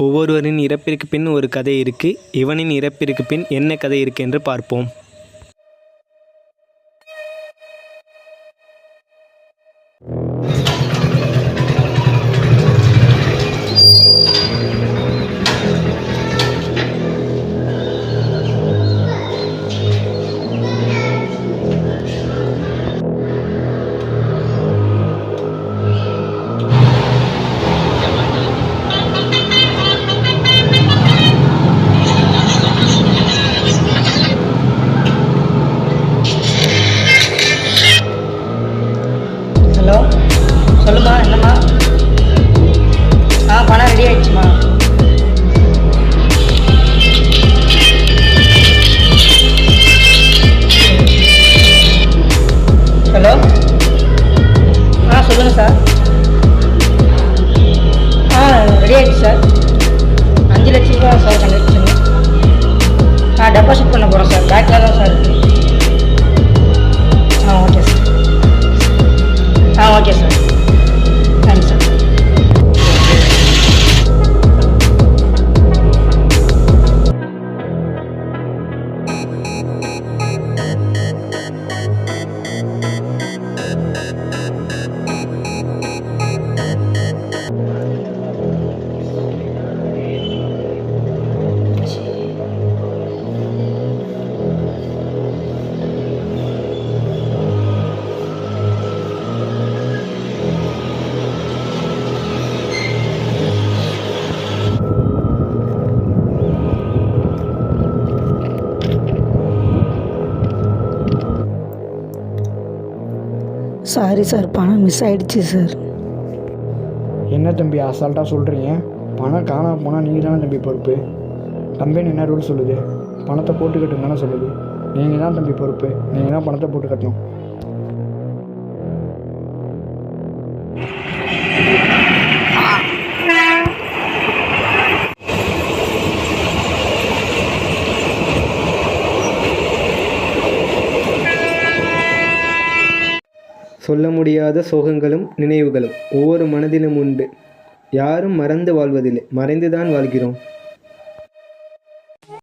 ஒவ்வொருவரின் இறப்பிற்கு பின் ஒரு கதை இருக்கு. இவனின் இறப்பிற்கு பின் என்ன கதை இருக்கு என்று பார்ப்போம். ஹலோ, சொல்லுமா. என்னம்மா? பணம் ரெடி ஆயிடுச்சுமா. ஹலோ, சொல்லுங்கள் சார். ரெடி ஆயிடுச்சு சார். 5 லட்ச ரூபா சார் கண்டிப்பாக. டெபாசிட் பண்ண போகிறோம் சார். பேக்கில் தான் சார் இருக்குது. Okay sir. Okay sir. Thanks sir. Sorry sir, பணம் மிஸ் ஆகிடுச்சு சார். என்ன தம்பி அசால்ட்டாக சொல்கிறீங்க? பணம் காணாமல் போனால் நீங்கள் தானே தம்பி பொறுப்பு. கம்பெனி என்ன ரூல் சொல்லுது? பணத்தை போட்டு கட்டுன்னு தானே சொல்லுது. நீங்கள் தான் தம்பி பொறுப்பு. நீங்கள் தான் பணத்தை போட்டு கட்டணும். சொல்ல முடியாத சோகங்களும் நினைவுகளும் ஒவ்வொரு மனதிலும் உண்டு. யாரும் மறந்து வாழ்வதில்லை, மறைந்துதான் வாழ்கிறோம்.